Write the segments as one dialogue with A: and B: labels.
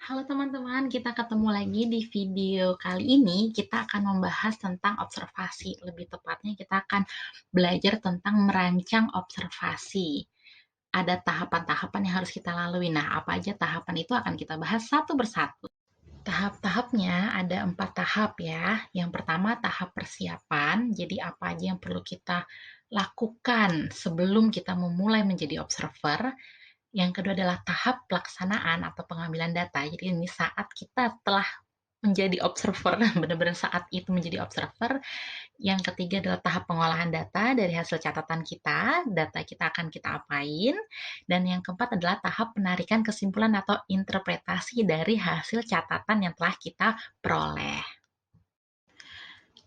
A: Halo teman-teman, kita ketemu lagi di video kali ini. Kita akan membahas tentang observasi. Lebih tepatnya, kita akan belajar tentang merancang observasi. Ada tahapan-tahapan yang harus kita lalui. Nah, apa aja tahapan itu akan kita bahas satu persatu. Tahap-tahapnya ada 4 tahap ya. Yang pertama tahap persiapan, jadi apa aja yang perlu kita lakukan sebelum kita memulai menjadi observer. Yang kedua adalah tahap pelaksanaan atau pengambilan data. Jadi ini saat kita telah menjadi observer, benar-benar saat itu menjadi observer. Yang ketiga adalah tahap pengolahan data dari hasil catatan kita, data kita akan kita apain. Dan yang keempat adalah tahap penarikan kesimpulan atau interpretasi dari hasil catatan yang telah kita peroleh.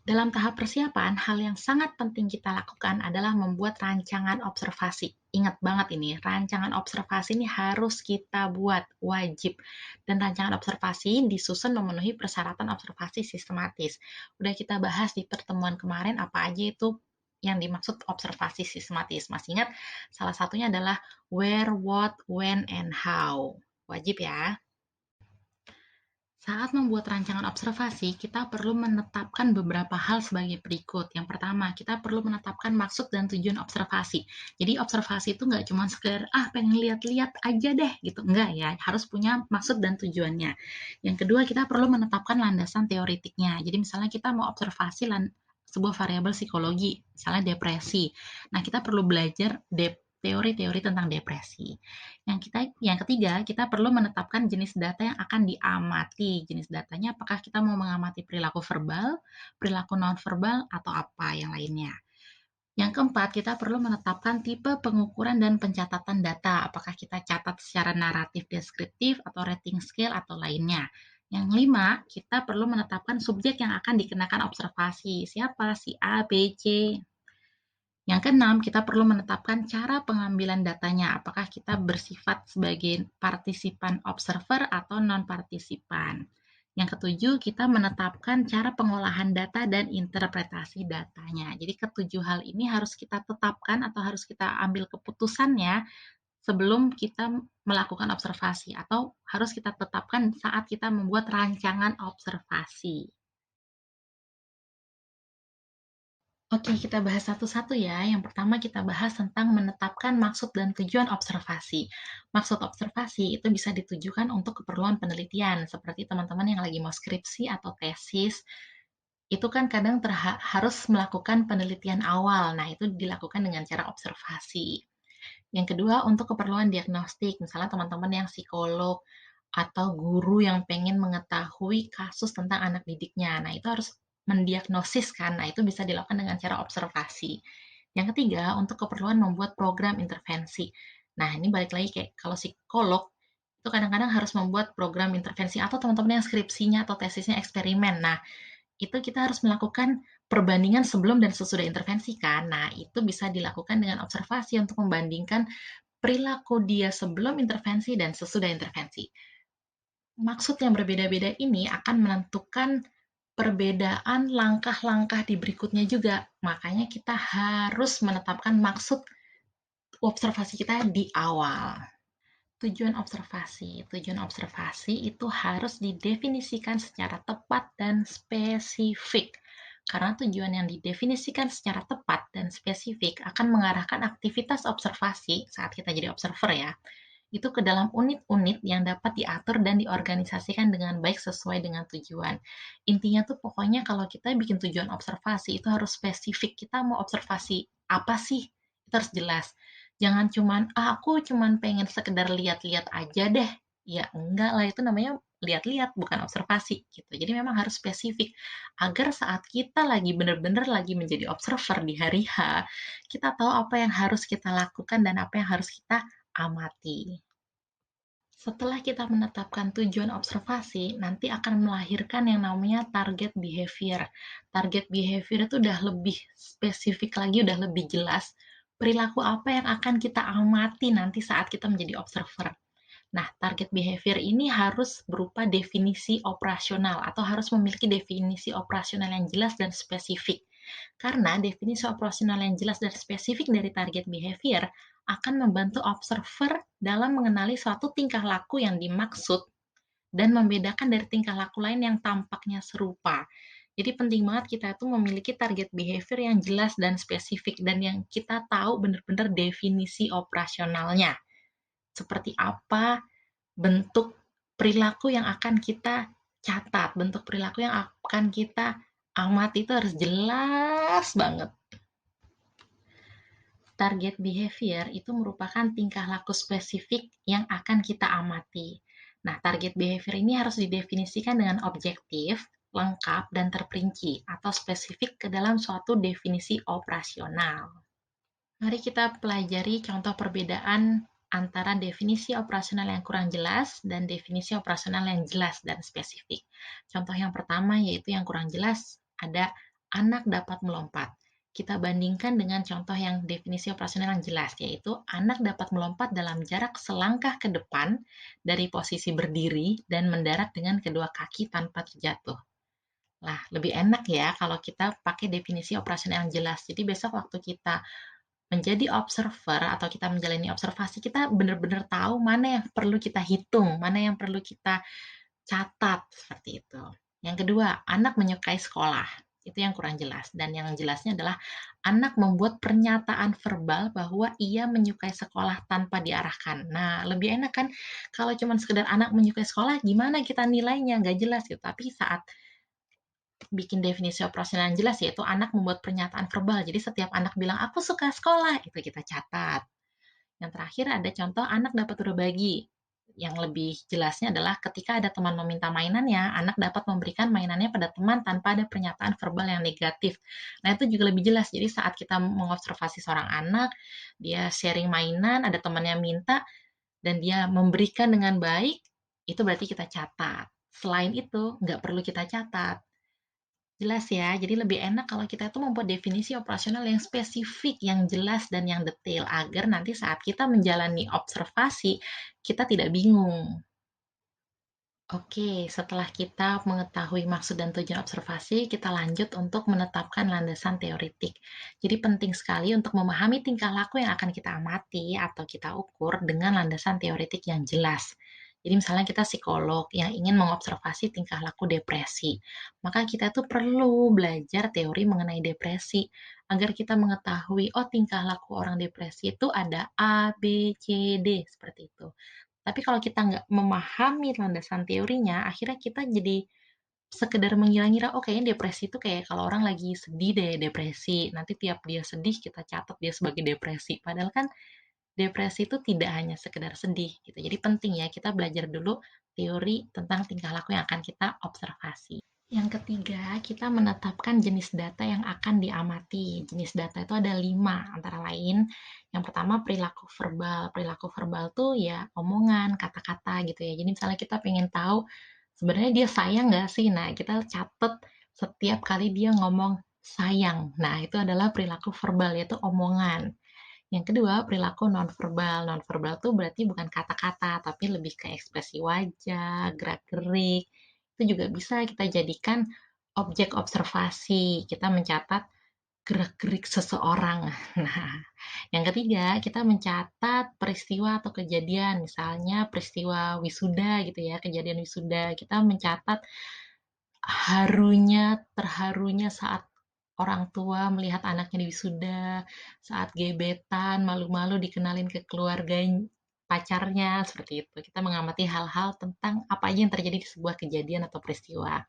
A: Dalam tahap persiapan, hal yang sangat penting kita lakukan adalah membuat rancangan observasi. Ingat banget ini, rancangan observasi ini harus kita buat, wajib. Dan rancangan observasi disusun memenuhi persyaratan observasi sistematis. Udah kita bahas di pertemuan kemarin apa aja itu yang dimaksud observasi sistematis. Masih ingat? Salah satunya adalah where, what, when, and how. Wajib ya. Saat membuat rancangan observasi, kita perlu menetapkan beberapa hal sebagai berikut. Yang pertama, kita perlu menetapkan maksud dan tujuan observasi. Jadi observasi itu nggak cuma sekedar, pengen lihat-lihat aja deh, gitu. Enggak ya, harus punya maksud dan tujuannya. Yang kedua, kita perlu menetapkan landasan teoritiknya. Jadi misalnya kita mau observasi sebuah variabel psikologi, misalnya depresi. Nah, kita perlu belajar teori-teori tentang depresi. Yang ketiga, kita perlu menetapkan jenis data yang akan diamati. Jenis datanya apakah kita mau mengamati perilaku verbal, perilaku nonverbal, atau apa yang lainnya. Yang keempat, kita perlu menetapkan tipe pengukuran dan pencatatan data. Apakah kita catat secara naratif deskriptif atau rating scale atau lainnya. Yang kelima, kita perlu menetapkan subjek yang akan dikenakan observasi. Siapa? Si A, B, C. Yang keenam, kita perlu menetapkan cara pengambilan datanya. Apakah kita bersifat sebagai partisipan observer atau non-partisipan. Yang ketujuh, kita menetapkan cara pengolahan data dan interpretasi datanya. Jadi ketujuh hal ini harus kita tetapkan atau harus kita ambil keputusannya sebelum kita melakukan observasi atau harus kita tetapkan saat kita membuat rancangan observasi. Oke, kita bahas satu-satu ya. Yang pertama kita bahas tentang menetapkan maksud dan tujuan observasi. Maksud observasi itu bisa ditujukan untuk keperluan penelitian, seperti teman-teman yang lagi mau skripsi atau tesis, itu kan kadang harus melakukan penelitian awal. Nah, itu dilakukan dengan cara observasi. Yang kedua, untuk keperluan diagnostik, misalnya teman-teman yang psikolog atau guru yang pengen mengetahui kasus tentang anak didiknya. Nah, itu harus mendiagnosis kan. Nah, itu bisa dilakukan dengan cara observasi. Yang ketiga, untuk keperluan membuat program intervensi. Nah, ini balik lagi kayak kalau psikolog itu kadang-kadang harus membuat program intervensi atau teman-teman yang skripsinya atau tesisnya eksperimen. Nah, itu kita harus melakukan perbandingan sebelum dan sesudah intervensi kan. Nah, itu bisa dilakukan dengan observasi untuk membandingkan perilaku dia sebelum intervensi dan sesudah intervensi. Maksud yang berbeda-beda ini akan menentukan perbedaan langkah-langkah di berikutnya juga. Makanya kita harus menetapkan maksud observasi kita di awal. Tujuan observasi itu harus didefinisikan secara tepat dan spesifik. Karena tujuan yang didefinisikan secara tepat dan spesifik akan mengarahkan aktivitas observasi saat kita jadi observer ya, itu ke dalam unit-unit yang dapat diatur dan diorganisasikan dengan baik sesuai dengan tujuan. Intinya tuh pokoknya kalau kita bikin tujuan observasi itu harus spesifik. Kita mau observasi apa sih? Itu harus jelas. Jangan cuman, aku cuman pengen sekedar lihat-lihat aja deh. Ya enggak lah, itu namanya lihat-lihat, bukan observasi gitu. Jadi memang harus spesifik agar saat kita lagi benar-benar lagi menjadi observer di hari H, kita tahu apa yang harus kita lakukan dan apa yang harus kita amati. Setelah kita menetapkan tujuan observasi, nanti akan melahirkan yang namanya target behavior. Target behavior itu udah lebih spesifik lagi, udah lebih jelas perilaku apa yang akan kita amati nanti saat kita menjadi observer. Nah, target behavior ini harus berupa definisi operasional atau harus memiliki definisi operasional yang jelas dan spesifik. Karena definisi operasional yang jelas dan spesifik dari target behavior akan membantu observer dalam mengenali suatu tingkah laku yang dimaksud dan membedakan dari tingkah laku lain yang tampaknya serupa. Jadi penting banget kita tuh memiliki target behavior yang jelas dan spesifik dan yang kita tahu benar-benar definisi operasionalnya. Seperti apa bentuk perilaku yang akan kita catat, bentuk perilaku yang akan kita amati itu harus jelas banget. Target behavior itu merupakan tingkah laku spesifik yang akan kita amati. Nah, target behavior ini harus didefinisikan dengan objektif, lengkap, dan terperinci atau spesifik ke dalam suatu definisi operasional. Mari kita pelajari contoh perbedaan antara definisi operasional yang kurang jelas dan definisi operasional yang jelas dan spesifik. Contoh yang pertama yaitu yang kurang jelas, ada anak dapat melompat. Kita bandingkan dengan contoh yang definisi operasional yang jelas, yaitu anak dapat melompat dalam jarak selangkah ke depan dari posisi berdiri dan mendarat dengan kedua kaki tanpa terjatuh. Lah, lebih enak ya kalau kita pakai definisi operasional yang jelas. Jadi besok waktu kita menjadi observer atau kita menjalani observasi, kita benar-benar tahu mana yang perlu kita hitung, mana yang perlu kita catat, seperti itu. Yang kedua, anak menyukai sekolah. Itu yang kurang jelas. Dan yang jelasnya adalah anak membuat pernyataan verbal bahwa ia menyukai sekolah tanpa diarahkan. Nah, lebih enak kan kalau cuma sekedar anak menyukai sekolah, gimana kita nilainya? Nggak jelas gitu. Tapi saat bikin definisi operasional yang jelas, yaitu anak membuat pernyataan verbal. Jadi setiap anak bilang, aku suka sekolah, itu kita catat. Yang terakhir ada contoh anak dapat berbagi. Yang lebih jelasnya adalah ketika ada teman meminta mainannya, anak dapat memberikan mainannya pada teman tanpa ada pernyataan verbal yang negatif. Nah, itu juga lebih jelas. Jadi saat kita mengobservasi seorang anak, dia sharing mainan, ada temannya minta, dan dia memberikan dengan baik, itu berarti kita catat. Selain itu, nggak perlu kita catat. Jelas ya, jadi lebih enak kalau kita itu membuat definisi operasional yang spesifik, yang jelas, dan yang detail, agar nanti saat kita menjalani observasi, kita tidak bingung. Oke, setelah kita mengetahui maksud dan tujuan observasi, kita lanjut untuk menetapkan landasan teoretik. Jadi penting sekali untuk memahami tingkah laku yang akan kita amati atau kita ukur dengan landasan teoretik yang jelas. Jadi misalnya kita psikolog yang ingin mengobservasi tingkah laku depresi, maka kita tuh perlu belajar teori mengenai depresi agar kita mengetahui, oh tingkah laku orang depresi itu ada A, B, C, D, seperti itu. Tapi kalau kita nggak memahami landasan teorinya, akhirnya kita jadi sekedar mengira-ngira, oh kayaknya depresi itu kayak kalau orang lagi sedih deh, depresi. Nanti tiap dia sedih, kita catat dia sebagai depresi. Padahal kan depresi itu tidak hanya sekedar sedih gitu. Jadi penting ya kita belajar dulu teori tentang tingkah laku yang akan kita observasi. Yang ketiga, kita menetapkan jenis data yang akan diamati. Jenis data itu ada 5, antara lain yang pertama perilaku verbal. Perilaku verbal tuh ya omongan, kata-kata gitu ya. Jadi misalnya kita pengen tahu sebenarnya dia sayang nggak sih? Nah, kita catat setiap kali dia ngomong sayang. Nah, itu adalah perilaku verbal, yaitu omongan. Yang kedua, perilaku nonverbal. Nonverbal tuh berarti bukan kata-kata, tapi lebih ke ekspresi wajah, gerak-gerik. Itu juga bisa kita jadikan objek observasi. Kita mencatat gerak-gerik seseorang. Nah, yang ketiga, kita mencatat peristiwa atau kejadian. Misalnya peristiwa wisuda gitu ya, kejadian wisuda. Kita mencatat terharunya saat orang tua melihat anaknya di wisuda, saat gebetan, malu-malu dikenalin ke keluarga pacarnya, seperti itu. Kita mengamati hal-hal tentang apa aja yang terjadi di sebuah kejadian atau peristiwa.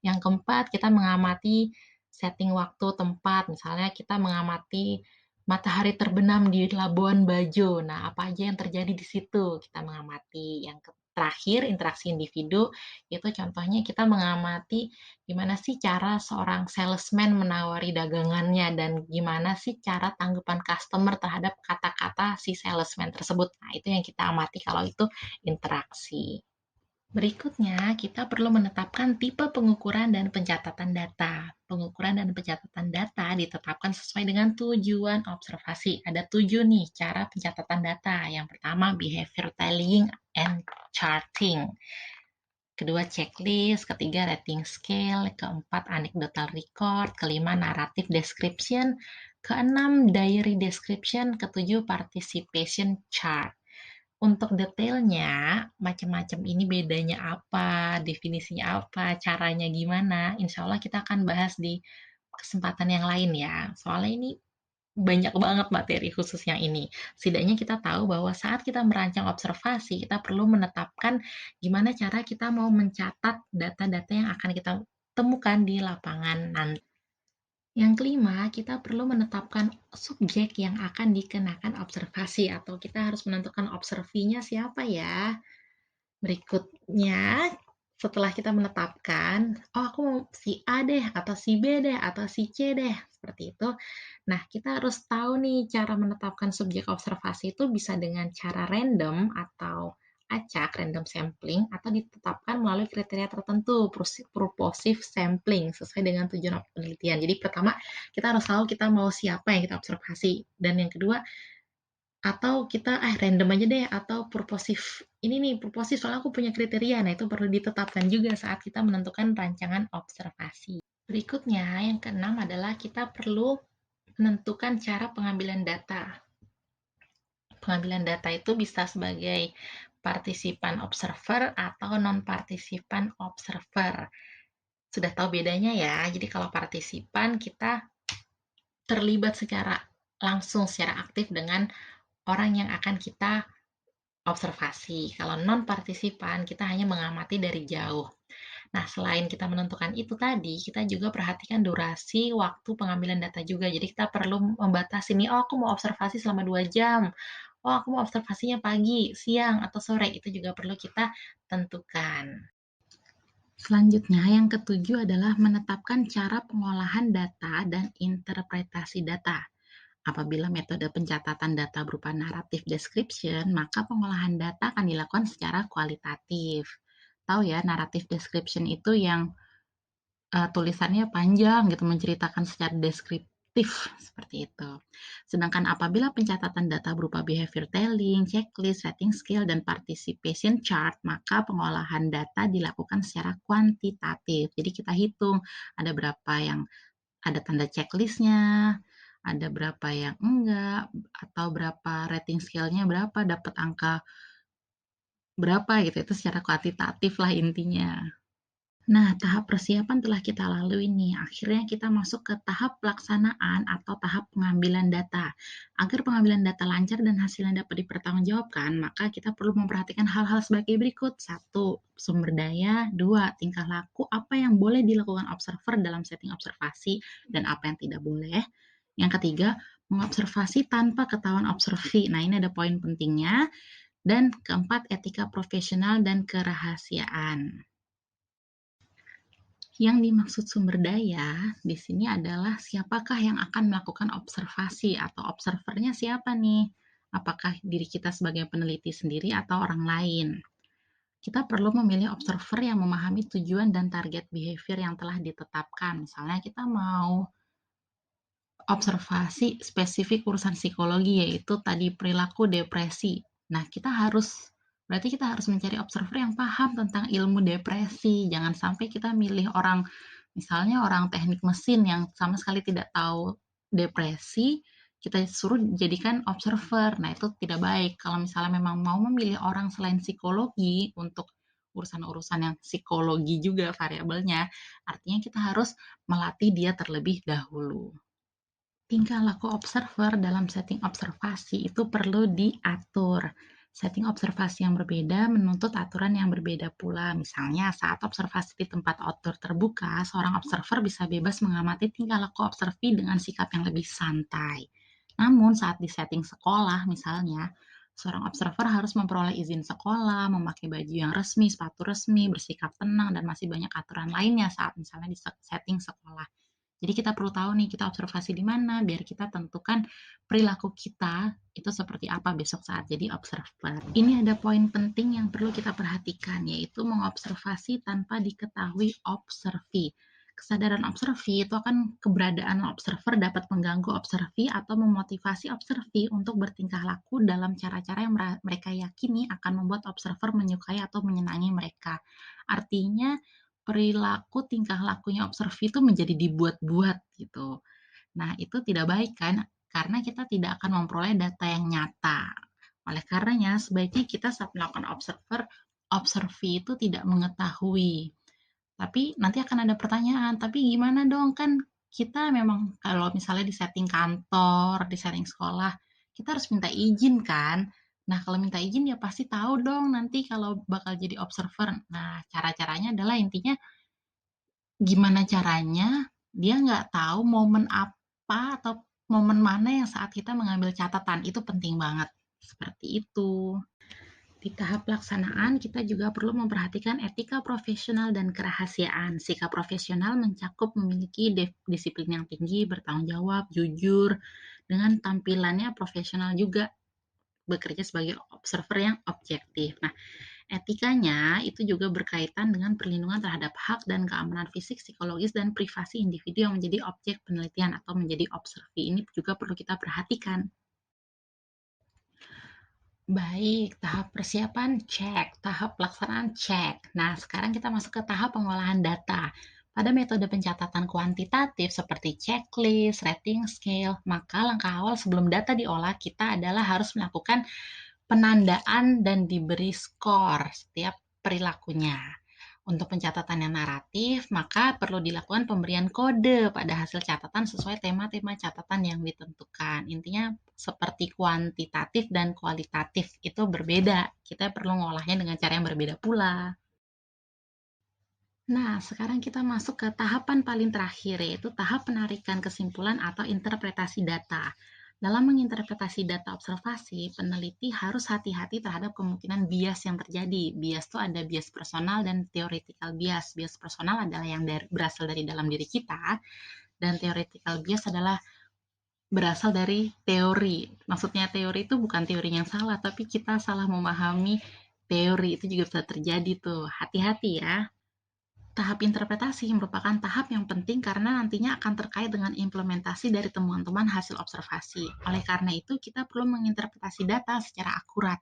A: Yang keempat, kita mengamati setting waktu, tempat. Misalnya kita mengamati matahari terbenam di Labuan Bajo. Nah, apa aja yang terjadi di situ? Kita mengamati. Yang terakhir, interaksi individu, itu contohnya kita mengamati gimana sih cara seorang salesman menawari dagangannya dan gimana sih cara tanggapan customer terhadap kata-kata si salesman tersebut. Nah, itu yang kita amati kalau itu interaksi. Berikutnya, kita perlu menetapkan tipe pengukuran dan pencatatan data. Pengukuran dan pencatatan data ditetapkan sesuai dengan tujuan observasi. Ada 7 nih cara pencatatan data. Yang pertama, behavior tallying and charting. Kedua, checklist. Ketiga, rating scale. Keempat, anecdotal record. Kelima, narrative description. Keenam, diary description. Ketujuh, participation chart. Untuk detailnya, macam-macam ini bedanya apa, definisinya apa, caranya gimana, insya Allah kita akan bahas di kesempatan yang lain ya. Soalnya ini banyak banget materi khusus yang ini. Setidaknya kita tahu bahwa saat kita merancang observasi, kita perlu menetapkan gimana cara kita mau mencatat data-data yang akan kita temukan di lapangan nanti. Yang kelima, kita perlu menetapkan subjek yang akan dikenakan observasi atau kita harus menentukan observinya siapa ya. Berikutnya, setelah kita menetapkan, oh aku mau si A deh, atau si B deh, atau si C deh, seperti itu. Nah, kita harus tahu nih cara menetapkan subjek observasi itu bisa dengan cara random atau acak, random sampling, atau ditetapkan melalui kriteria tertentu, purposive sampling, sesuai dengan tujuan penelitian. Jadi pertama, kita harus tahu kita mau siapa yang kita observasi. Dan yang kedua, atau kita random aja deh, atau purposive. Ini nih purposive soalnya aku punya kriteria. Nah, itu perlu ditetapkan juga saat kita menentukan rancangan observasi. Berikutnya, yang keenam adalah kita perlu menentukan cara pengambilan data. Pengambilan data itu bisa sebagai partisipan observer atau non-partisipan observer. Sudah tahu bedanya ya. Jadi kalau partisipan kita terlibat secara langsung, secara aktif dengan orang yang akan kita observasi. Kalau non-partisipan, kita hanya mengamati dari jauh. Nah, selain kita menentukan itu tadi, kita juga perhatikan durasi waktu pengambilan data juga. Jadi kita perlu membatasi nih, oh aku mau observasi selama 2 jam. Oh, aku mau observasinya pagi, siang, atau sore. Itu juga perlu kita tentukan. Selanjutnya, yang ketujuh adalah menetapkan cara pengolahan data dan interpretasi data. Apabila metode pencatatan data berupa narrative description, maka pengolahan data akan dilakukan secara kualitatif. Tahu ya, narrative description itu yang tulisannya panjang gitu, menceritakan secara deskriptif seperti itu. Sedangkan apabila pencatatan data berupa behavior telling, checklist, rating scale, dan participation chart, maka pengolahan data dilakukan secara kuantitatif. Jadi kita hitung ada berapa yang ada tanda checklistnya, ada berapa yang enggak, atau berapa rating scale-nya berapa, dapat angka berapa gitu. Itu secara kuantitatif lah intinya. Nah, tahap persiapan telah kita lalui nih. Akhirnya kita masuk ke tahap pelaksanaan atau tahap pengambilan data. Agar pengambilan data lancar dan hasilnya dapat dipertanggungjawabkan, maka kita perlu memperhatikan hal-hal sebagai berikut. 1. Sumber daya. 2. Tingkah laku apa yang boleh dilakukan observer dalam setting observasi dan apa yang tidak boleh. Yang ketiga, mengobservasi tanpa ketahuan observi. Nah, ini ada poin pentingnya. Dan keempat, etika profesional dan kerahasiaan. Yang dimaksud sumber daya di sini adalah siapakah yang akan melakukan observasi atau observernya siapa nih? Apakah diri kita sebagai peneliti sendiri atau orang lain? Kita perlu memilih observer yang memahami tujuan dan target behavior yang telah ditetapkan. Misalnya kita mau observasi spesifik urusan psikologi, yaitu tadi perilaku depresi. Nah, berarti kita harus mencari observer yang paham tentang ilmu depresi. Jangan sampai kita milih orang, misalnya orang teknik mesin yang sama sekali tidak tahu depresi, kita suruh jadikan observer. Nah, itu tidak baik. Kalau misalnya memang mau memilih orang selain psikologi untuk urusan-urusan yang psikologi juga variabelnya, artinya kita harus melatih dia terlebih dahulu. Tingkah laku observer dalam setting observasi itu perlu diatur. Setting observasi yang berbeda menuntut aturan yang berbeda pula. Misalnya, saat observasi di tempat outdoor terbuka, seorang observer bisa bebas mengamati tingkah laku observi dengan sikap yang lebih santai. Namun, saat di setting sekolah misalnya, seorang observer harus memperoleh izin sekolah, memakai baju yang resmi, sepatu resmi, bersikap tenang, dan masih banyak aturan lainnya saat misalnya di setting sekolah. Jadi kita perlu tahu nih kita observasi di mana biar kita tentukan perilaku kita itu seperti apa besok saat jadi observer. Ini ada poin penting yang perlu kita perhatikan, yaitu mengobservasi tanpa diketahui observi. Kesadaran observi itu akan keberadaan observer dapat mengganggu observi atau memotivasi observi untuk bertingkah laku dalam cara-cara yang mereka yakini akan membuat observer menyukai atau menyenangi mereka. Artinya perilaku tingkah lakunya observi itu menjadi dibuat-buat gitu. Nah, itu tidak baik kan? Karena kita tidak akan memperoleh data yang nyata. Oleh karenanya, sebaiknya kita saat melakukan observasi itu tidak mengetahui. Tapi nanti akan ada pertanyaan, "Tapi gimana dong? Kan kita memang kalau misalnya di setting kantor, di setting sekolah, kita harus minta izin kan? Nah, kalau minta izin ya pasti tahu dong nanti kalau bakal jadi observer." Nah, cara-caranya adalah intinya gimana caranya dia nggak tahu momen apa atau momen mana yang saat kita mengambil catatan, itu penting banget, seperti itu. Di tahap pelaksanaan, kita juga perlu memperhatikan etika profesional dan kerahasiaan. Sikap profesional mencakup memiliki disiplin yang tinggi, bertanggung jawab, jujur, dengan tampilannya profesional juga, bekerja sebagai observer yang objektif. Nah, etikanya itu juga berkaitan dengan perlindungan terhadap hak dan keamanan fisik, psikologis, dan privasi individu yang menjadi objek penelitian atau menjadi observi. Ini juga perlu kita perhatikan. Baik, tahap persiapan cek, tahap pelaksanaan cek. Nah, sekarang kita masuk ke tahap pengolahan data. Pada metode pencatatan kuantitatif seperti checklist, rating scale, maka langkah awal sebelum data diolah kita adalah harus melakukan penandaan dan diberi skor setiap perilakunya. Untuk pencatatan yang naratif, maka perlu dilakukan pemberian kode pada hasil catatan sesuai tema-tema catatan yang ditentukan. Intinya seperti kuantitatif dan kualitatif itu berbeda. Kita perlu ngolahnya dengan cara yang berbeda pula. Nah, sekarang kita masuk ke tahapan paling terakhir, yaitu tahap penarikan kesimpulan atau interpretasi data. Dalam menginterpretasi data observasi, peneliti harus hati-hati terhadap kemungkinan bias yang terjadi. Bias itu ada bias personal dan theoretical bias. Bias personal adalah yang berasal dari dalam diri kita, dan theoretical bias adalah berasal dari teori. Maksudnya teori itu bukan teori yang salah, tapi kita salah memahami teori. Itu juga bisa terjadi tuh. Hati-hati ya. Tahap interpretasi merupakan tahap yang penting karena nantinya akan terkait dengan implementasi dari temuan-temuan hasil observasi. Oleh karena itu, kita perlu menginterpretasi data secara akurat.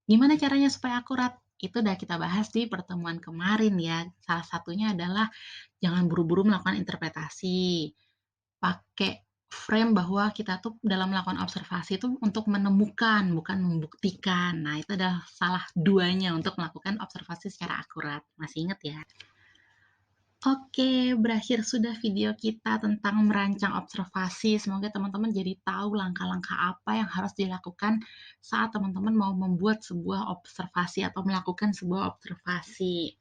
A: Gimana caranya supaya akurat? Itu udah kita bahas di pertemuan kemarin ya. Salah satunya adalah jangan buru-buru melakukan interpretasi. Pakai frame bahwa kita tuh dalam melakukan observasi itu untuk menemukan, bukan membuktikan. Nah, itu adalah salah duanya untuk melakukan observasi secara akurat. Masih ingat ya? Oke, berakhir sudah video kita tentang merancang observasi. Semoga teman-teman jadi tahu langkah-langkah apa yang harus dilakukan saat teman-teman mau membuat sebuah observasi atau melakukan sebuah observasi.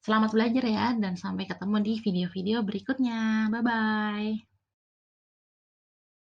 A: Selamat belajar ya, dan sampai ketemu di video-video berikutnya. Bye-bye.